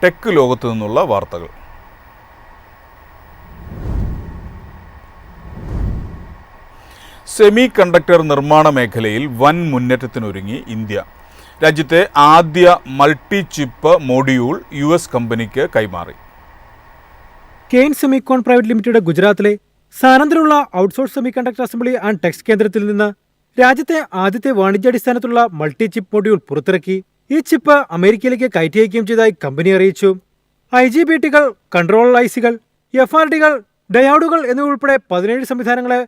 Tech ലോകത്തു നിന്നുള്ള വാർത്തകൾ. സെമി കണ്ടക്ടർ നിർമ്മാണ മേഖലയിൽ വൻ മുന്നേറ്റത്തിനൊരുങ്ങി ഇന്ത്യ. രാജ്യത്തെ ആദ്യ മൾട്ടി ചിപ്പ് മോഡ്യൂൾ US കമ്പനിക്ക് കൈമാറി. കെയ്ൻ സെമിക്കോൺ പ്രൈവറ്റ് ലിമിറ്റഡ് ഗുജറാത്തിലെ സാനന്ദിലുള്ള outsource semiconductor assembly and test കേന്ദ്രത്തിൽ നിന്ന് രാജ്യത്തെ ആദ്യത്തെ വാണിജ്യാടിസ്ഥാനത്തുള്ള മൾട്ടി ചിപ്പ് മോഡ്യൂൾ പുറത്തിറക്കി. ഈ ചിപ്പ് അമേരിക്കയിലേക്ക് കയറ്റി അയക്കുകയും ചെയ്തതായി കമ്പനി അറിയിച്ചു. IGBTകൾ, കൺട്രോൾ ICകൾ, FRDകൾ, ഡയോഡുകൾ എന്നിവയുൾപ്പെടെ 17 സംവിധാനങ്ങളെ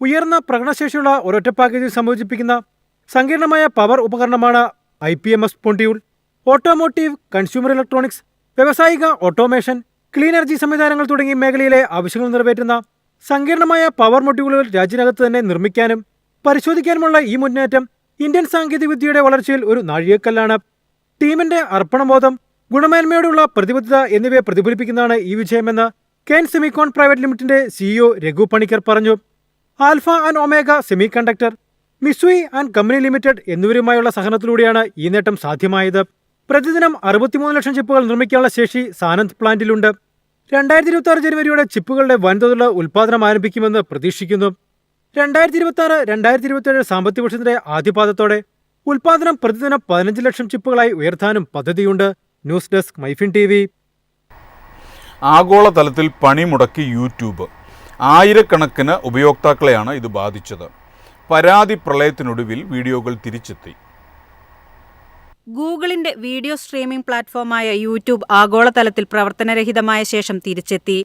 ഉയർന്ന പ്രകടനശേഷിയുള്ള ഒരൊറ്റ പാക്കേജിൽ സംയോജിപ്പിക്കുന്ന സങ്കീർണമായ പവർ ഉപകരണമാണ് IPMS module. Automotive, consumer electronics, വ്യാവസായിക ഓട്ടോമേഷൻ, ക്ലീൻ എനർജി സംവിധാനങ്ങൾ തുടങ്ങിയ മേഖലയിലെ ആവശ്യങ്ങൾ നിറവേറ്റുന്ന സങ്കീർണമായ പവർ മൊഡ്യൂളുകൾ രാജ്യത്തിനകത്ത് തന്നെ നിർമ്മിക്കാനും പരിശോധിക്കാനുമുള്ള ഈ മുന്നേറ്റം ഇന്ത്യൻ സാങ്കേതികവിദ്യയുടെ വളർച്ചയിൽ ഒരു നാഴികക്കല്ലാണ്. ടീമിന്റെ അർപ്പണബോധം, ഗുണമേന്മയോടുള്ള പ്രതിബദ്ധത എന്നിവയെ പ്രതിഫലിപ്പിക്കുന്നതാണ് ഈ വിജയമെന്ന് കെയ്ൻ സെമിക്കോൺ പ്രൈവറ്റ് ലിമിറ്റഡിന്റെ CEO രഘു പണിക്കർ പറഞ്ഞു. Alpha and omega semiconductor, Mitsui and company limited എന്നിവരുമായുള്ള സഹകരണത്തിലൂടെയാണ് ഈ നേട്ടം സാധ്യമായത്. പ്രതിദിനം 63 ലക്ഷം ചിപ്പുകൾ നിർമ്മിക്കാനുള്ള ശേഷി സാനന്ദ് പ്ലാന്റിലുണ്ട്. 2026 ജനുവരിയോടെ ചിപ്പുകളുടെ വൻതോതിലുള്ള ഉൽപ്പാദനം ആരംഭിക്കുമെന്ന് പ്രതീക്ഷിക്കുന്നു. 2026-2027 സാമ്പത്തിക വർഷത്തിന്റെ ആദ്യപാദത്തോടെ ഉൽപ്പാദനം പ്രതിദിനം 15 ലക്ഷം ചിപ്പുകളായി ഉയർത്താനും പദ്ധതിയുണ്ട്. News desk Myfin TV. ആഗോളതലത്തിൽ പണിമുടക്കി യൂട്യൂബ്. ആയിരക്കണക്കിന് ഉപയോക്താക്കളെയാണ് ഇത് ബാധിച്ചത്. പരാതി പ്രളയത്തിനൊടുവിൽ വീഡിയോകൾ തിരിച്ചെത്തി. ഗൂഗിളിന്റെ വീഡിയോ സ്ട്രീമിംഗ് പ്ലാറ്റ്ഫോമായ യൂട്യൂബ് ആഗോളതലത്തിൽ പ്രവർത്തനരഹിതമായ ശേഷം തിരിച്ചെത്തി.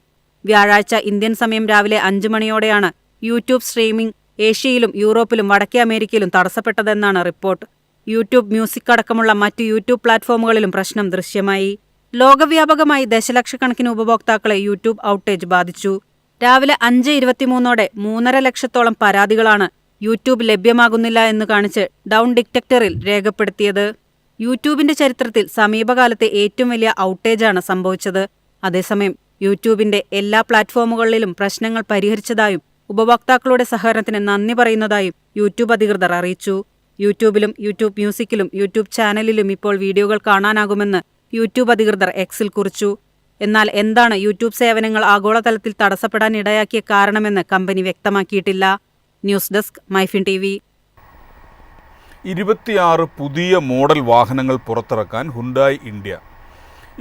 വ്യാഴാഴ്ച ഇന്ത്യൻ സമയം രാവിലെ 5 മണിയോടെയാണ് യൂട്യൂബ് സ്ട്രീമിംഗ് ഏഷ്യയിലും യൂറോപ്പിലും വടക്കേ അമേരിക്കയിലും തടസ്സപ്പെട്ടതെന്നാണ് റിപ്പോർട്ട്. യൂട്യൂബ് മ്യൂസിക് അടക്കമുള്ള മറ്റു യൂട്യൂബ് പ്ലാറ്റ്ഫോമുകളിലും പ്രശ്നം ദൃശ്യമായി. ലോകവ്യാപകമായി ദശലക്ഷക്കണക്കിന് ഉപഭോക്താക്കളെ യൂട്യൂബ് ഔട്ടേജ് ബാധിച്ചു. രാവിലെ 5:23 3.5 ലക്ഷത്തോളം പരാതികളാണ് യൂട്യൂബ് ലഭ്യമാകുന്നില്ല എന്ന് കാണിച്ച് ഡൗൺ ഡിറ്റക്ടറിൽ രേഖപ്പെടുത്തിയത്. യൂട്യൂബിന്റെ ചരിത്രത്തിൽ സമീപകാലത്തെ ഏറ്റവും വലിയ ഔട്ടേജാണ് സംഭവിച്ചത്. അതേസമയം യൂട്യൂബിന്റെ എല്ലാ പ്ലാറ്റ്ഫോമുകളിലും പ്രശ്നങ്ങൾ പരിഹരിച്ചതായും ഉപഭോക്താക്കളുടെ സഹകരണത്തിന് നന്ദി പറയുന്നതായും യൂട്യൂബ് അധികൃതർ അറിയിച്ചു. യൂട്യൂബിലും യൂട്യൂബ് മ്യൂസിക്കിലും യൂട്യൂബ് ചാനലിലും ഇപ്പോൾ വീഡിയോകൾ കാണാനാകുമെന്ന് യൂട്യൂബ് അധികൃതർ എക്സിൽ കുറിച്ചു. എന്നാൽ എന്താണ് യൂട്യൂബ് സേവനങ്ങൾ ആഗോളതലത്തിൽ തടസ്സപ്പെടാൻ ഇടയാക്കിയ കാരണമെന്ന് കമ്പനി വ്യക്തമാക്കിയിട്ടില്ല. News desk Myfin TV. 26 പുതിയ മോഡൽ വാഹനങ്ങൾ പുറത്തിറക്കാൻ ഹുണ്ടായ് ഇന്ത്യ.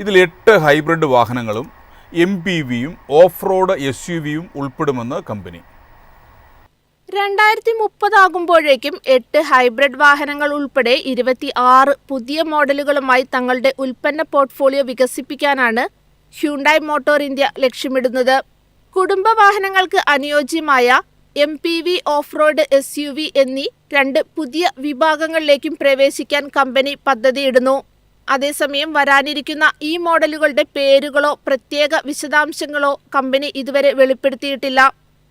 ഇതിൽ 8 ഹൈബ്രിഡ് വാഹനങ്ങളും MPVയും ഓഫ് റോഡ് SUVയും ഉൾപ്പെടുമെന്ന് കമ്പനി. 2030 ആകുമ്പോഴേക്കും 8 ഹൈബ്രിഡ് വാഹനങ്ങൾ ഉൾപ്പെടെ 26 പുതിയ മോഡലുകളുമായി തങ്ങളുടെ ഉൽപ്പന്ന പോർട്ട്ഫോളിയോ വികസിപ്പിക്കാനാണ് ഹ്യുണ്ടായ് മോട്ടോർ ഇന്ത്യ ലക്ഷ്യമിടുന്നത്. കുടുംബ വാഹനങ്ങൾക്ക് അനുയോജ്യമായ MPV, ഓഫ് റോഡ് SUV എന്നീ 2 പുതിയ വിഭാഗങ്ങളിലേക്കും പ്രവേശിക്കാൻ കമ്പനി പദ്ധതിയിടുന്നു. അതേസമയം വരാനിരിക്കുന്ന ഈ മോഡലുകളുടെ പേരുകളോ പ്രത്യേക വിശദാംശങ്ങളോ കമ്പനി ഇതുവരെ വെളിപ്പെടുത്തിയിട്ടില്ല.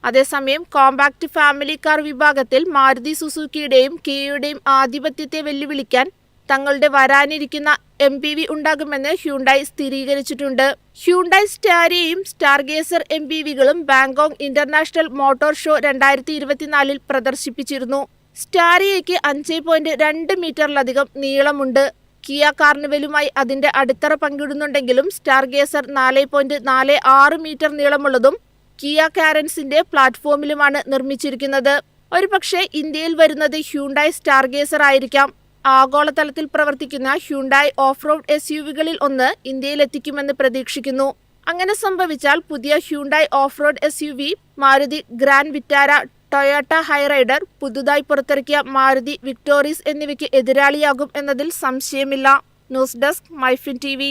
അതേസമയം കോമ്പാക്ട് ഫാമിലി കാർ വിഭാഗത്തിൽ മാരുതി സുസുക്കിയുടെയും കിയയുടെയും ആധിപത്യത്തെ വെല്ലുവിളിക്കാൻ തങ്ങളുടെ വരാനിരിക്കുന്ന MPV ഉണ്ടാകുമെന്ന് ഹ്യുണ്ടായ് സ്ഥിരീകരിച്ചിട്ടുണ്ട്. ഹ്യുണ്ടായ് സ്റ്റാരിയയും സ്റ്റാർഗേസർ MPVകളും ബാങ്കോക്ക് ഇന്റർനാഷണൽ മോട്ടോർ ഷോ 2024 പ്രദർശിപ്പിച്ചിരുന്നു. സ്റ്റാരിയയ്ക്ക് 5.2 മീറ്ററിലധികം നീളമുണ്ട്. കിയ കാർണിവലുമായി അതിന്റെ അടിത്തറ പങ്കിടുന്നുണ്ടെങ്കിലും സ്റ്റാർഗേസർ 4.46 മീറ്റർ നീളമുള്ളതും കിയ കാരൻസിന്റെ പ്ലാറ്റ്ഫോമിലുമാണ് നിർമ്മിച്ചിരിക്കുന്നത്. ഒരുപക്ഷെ ഇന്ത്യയിൽ വരുന്നത് ഹ്യുണ്ടായ് സ്റ്റാർഗേസർ ആയിരിക്കാം. ആഗോളതലത്തിൽ പ്രവർത്തിക്കുന്ന ഹ്യുണ്ടായ് ഓഫ് റോഡ് SUVകളിൽ ഒന്ന് ഇന്ത്യയിലെത്തിക്കുമെന്ന് പ്രതീക്ഷിക്കുന്നു. അങ്ങനെ സംഭവിച്ചാൽ പുതിയ Hyundai off road SUV, Maruti grand Vitara, Toyota Hyryder, പുതുതായി പുറത്തിറക്കിയ മാരുതി വിക്ടോറീസ് എന്നിവയ്ക്ക് എതിരാളിയാകും എന്നതിൽ സംശയമില്ല. News desk Myfin TV.